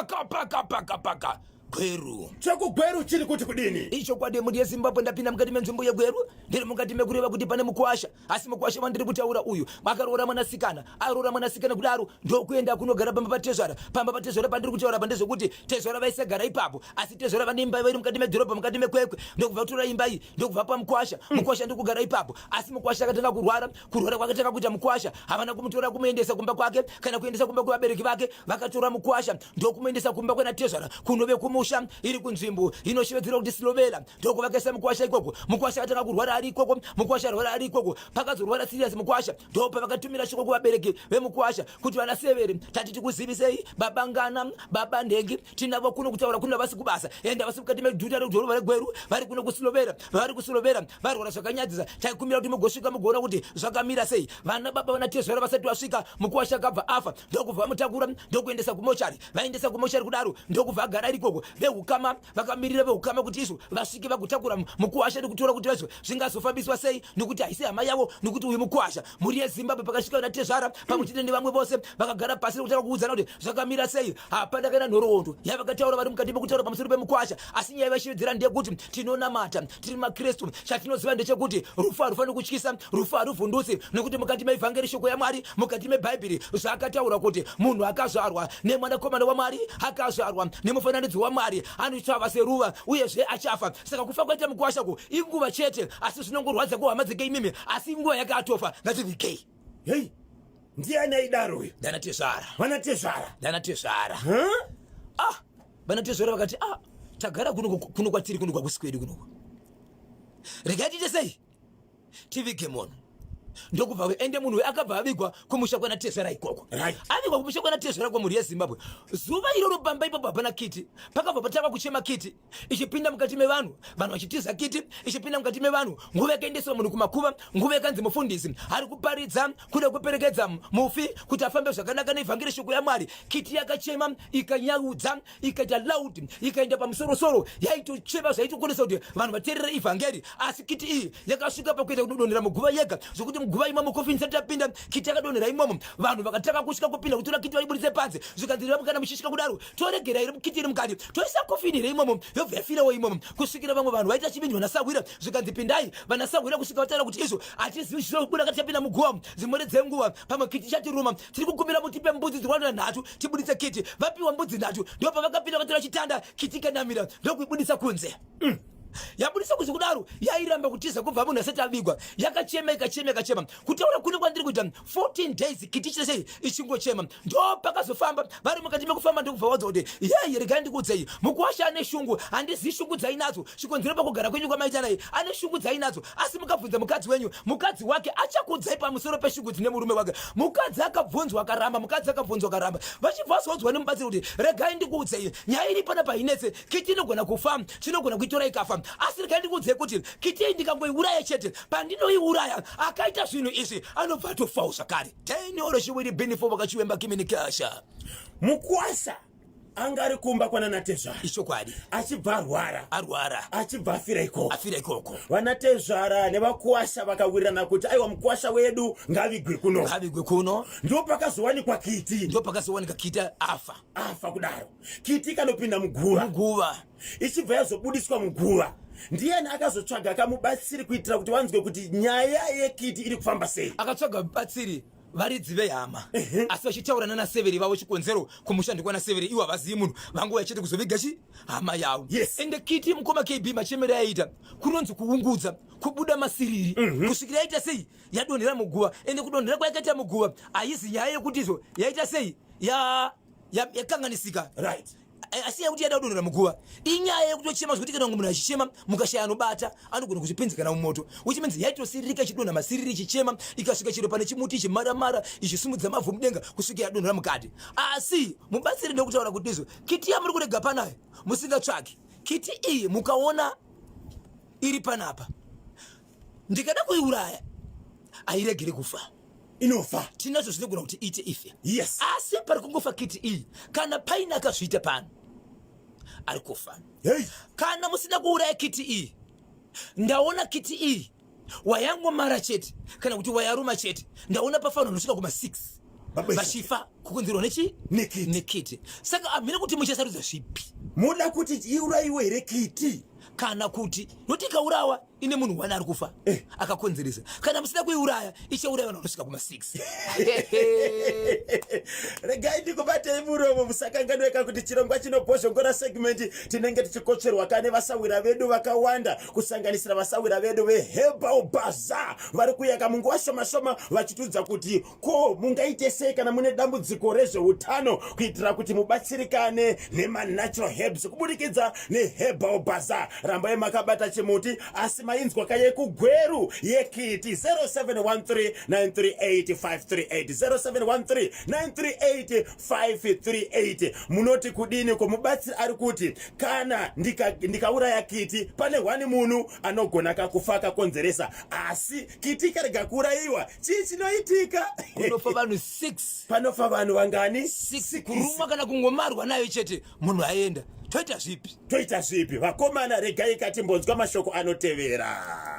paka Gweru. Chaku Gweru chili kuti kudini. Icho kwade muri yeZimbabwe ndapinda mukati menzvimbo yeGweru. Ndiri mukati mekureva kuti pane mukwasha. Asi mukwasha mandiri kutaura uyu. Makarora mwanasikana. Arora mwanasikana kudaro ndokuenda kunogara pamba patezvara. Pamba patezvara pandiri kutaura pandezvo kuti tezvara vaisagara ipapo. Asi tezvara vane imba vari mukati medhorobha mukati mekwekwe. Ndokubva kutora imba iyi. Ndokubva pamukwasha. Mukwasha ndiri kugara ipapo. Asi mukwasha akatanga kurwara. Kurwara kwakatanga kuita mukwasha. Havana kumutora kumuendesa kumba kwake kana kuendesa kumba kwevabereki vake. Vakatora mukwasha ndokumuendesa kumba kwenatezvara. Kunove musha iri kunzvimbo inoshevedzera kuti Silovela ndoko vakaisa mukwasha ikoko. Mukwasha atanga kurwara ari ikoko. Mukwasha arwara ari ikoko. Pakazorwara serious mukwasha ndopa vakatumira shoko kuvabereki vemukwasha kuti vana Severe tati tikuzivisei baba Ngana baba Ndengi tinavo kuno kutaura kuna vasi kubasa enda vasi mukati medhuta redhorobha reGweru vari kuno kuSilovera varwara zvakanyadzisa taikumira kuti mugosvika mugoona kuti zvakamira sei. Vana baba vanatezvara vasati vasvika mukwasha akabva afa ndokubva vamutakura ndokuendesa kumochari. Vaendesa kumochari kudaro ndokubva agara ari ikoko. Vehukama vakamirira vehukama kuti izvo vasvike vagotakura mukwasha nekutora kuti izvo zvingazofambiswa sei nekuti haisi hama yavo nekuti uyu mukwasha muri yeZimbabwe pakasvika natezvara pamwechete nevamwe vose vakagara pasi nekutanga kuudzana kuti zvakamira sei. Hapana kana nhoroondo yavakataura vari mukati mekutaura pamusoro pemukwasha. Asi nyaya vaishevedzera ndeyekuti tinonamata tiri maKristu. Chatinoziva ndechekuti rufu harufani kutyisa, rufu haruvhundutsi nekuti mukati meivhangeri shoko yaMwari mukati meBhaibheri zvakataura kuti munhu akazvarwa nemwanakomana waMwari akazvarwa nemufananidzo waMwari anochava seruva uyezve achafa. Saka kufa kwaita mukwashako inguva chete asi zvinongorwadza kuhama dzake imimi asi inguva yakatofa ngativigei. Hey, ndiani aidaro uyu? Vanatezvara. Vanatezvara. Vanatezvara. Huh? Vanatezvara vakati tagara kuno kwatiri kuno kwakusi kwedu kuno. Regai tiite sei? Tivige munhu. Ndokubva ende munhu akabva avigwa kumusha kwanatezvara ikoko. Right. Avigwa kumusha kwanatezvara kwamhuri yeZimbabwe. Zuva iroro pamba ipapo hapana kiti. Pakabva patanga kuchema kiti. Ichipinda mukati mevanhu, vanhu vachitiza kiti. Ichipinda mukati mevanhu, nguva yakaendeswa munhu kumakuva, nguva yakanzi mufundisi ari kuparidza kuda kuperekedza mufi kuti afambe zvakanaka neivhangeri shoko yaMwari. Kiti yakachema ikanyaudza ikaita loud ikaenda pamusoro yaitochema zvaitokonesa kuti vanhu vateerere ivhangeri. Asi kiti iyi yakasvika pakuita kudonhera muguva yega zvokuti muguva imomo kofini isati yapinda kiti yakadonhera imomo vanhu vakatanga kusvika kupinda kutora kiti vaibudise panze zvikanzi kana muchisvika kudaro toregera iri kiti iri mukati toisa kofini iri imomo yobva yafirawo imomo kusvikira vamwe vanhu vaita chivinji vanasahwira zvikanzi pindai vanasahwira kusvika vataura kuti izvo hatizivi zvinobuda kati chapinda muguva dzimwere dzenguva pamwe kiti chatiruma tiri kukumbira mutipe mbudzi dzirwanira nhatu tibuditse kiti vapiwa mbudzi nhatu ndopa vakapinda vatora chitanda kiti ikanamira ndokuibudisa kunze. Yabudisa kunze kudaro yairamba kutiza kubva munhu asati avigwa yakachema ikachema kutaura kune kwandiri kuita 14 days kiti chese ichingochema ndo pakazofamba vari mukati mekufamba ndokubva wadza kuti yeye regai ndikuudzei mukwasha ane shungu handizivi shungu dzainadzo chikonzero pakugara kwenyu kwamaita naye ane shungu dzainadzo asi mukabvunza mukadzi wenyu mukadzi wake achakudzai pamusoro peshungu dzine murume wake. Mukadzi akabvunzwa akaramba vachibva vazodzwa nemubatsiri kuti regai ndikuudzei nyaya iri panapa inetse kiti inogona kufa chinogona kuitora ikafa asi regai ndikuudzei kuti kiti iyi ndikangoiuraya chete pandinoiuraya akaita zvinhu izvi anobva atofawo zvakare. 10 oro chiwiri binifo vakachiwemba kiminikasha Mukwasha anga ari kumba kwananatezvara ichokwadi achibva arwara achibva afira ikoko. Vanatezvara nevakwasha vakawirirana kuti aiwa mukwasha wedu ngavigwe kuno. Ndo pakazowanikwa kiti afa kudaro kiti kanopinda muguva ichibva yazobudiswa muguva. Ndiani akazotsvaga akamubatsiri kuitira kuti vanzwe kuti nyaya yekiti iri kufamba sei. Akatsvaga mubatsiri varidzi vehama asi vachitaurana naSevere vavo chikonzero kumushando kwanaSevere iwo havazivi munhu vanguva chete kuzoviga hama yavo. Ende kiti mukoma KB machemero yaita kunonzi kuungudza kubuda masiriri kusvikira yaita sei yadonhera muguva. Ende kudonhera kwayakaita muguva haisi nyaya yekuti izvo yaita sei yakanganisika. Right. Asi yakuti yada kudonhera muguva inyaya yekutochema zvokuti kana munhu achichema mukashaya anobata anogona kuzvipinzikana mumoto which means yaitosiririka ichidonha masiriri ichichema ikasvika chiro pane chimuti ichimaramara ichisimudza mavhu mudenga kusvika yadonhera mukati. Asi mubatsiri ndokutaura kuti izvo kiti yamuri kurega panayo musingatsvaki kiti iyi mukaona iri panapa ndikada kuiuraya hairegere kufa inofa tinacho zvinogona kuti ite ife. Yes. Asi pari kungofa kiti iyi kana paine akazviita pano ari kufa. Hey. Kana musina kuuraya kiti iyi ndaona kiti iyi wayangomara chete kana kuti wayaruma chete ndaona pafanira nosvika kuma 6 vachifa kukonzerwa nekiti saka amina kuti muchasarudza zvipi muda kuti iurayiwe here kiti kana kuti noti ikaurawa ine munhu wani ari kufa akakonzeresa kana musina kuiuraya ichaurayiwa nanosvika kuma6 regai ndikubatei muromo musakanganweka kuti chirongwa chinobhozvongora segmenti tinenge tichikocherwa kane vasawira vedu vakawanda kusanganisira vasawira vedu veHerbal Bazaar vari kuyaka munguva shoma vachitudza kuti ko mungaite sei kana mune dambudziko rezveutano kuitira kuti mubatsirikane nemanatural herbs kubudikidza neHerbal Bazaar. Rambai makabata chimuti asi mainzwa kaye kugweru yekiti 0713938538 0713938538 munoti kudini kumubatsiri ari kuti kana ndikauraya kiti pane wani munhu anogona kakufa akakonzeresa asi kiti ikarega kuurayiwa chii chinoitika kunofa vanhu 6 panofa vanhu vangani 6 kurumwa kana kungomarwa nayo chete munhu aenda toita zvipi vakomana regai katimbonzwa mashoko anotevera.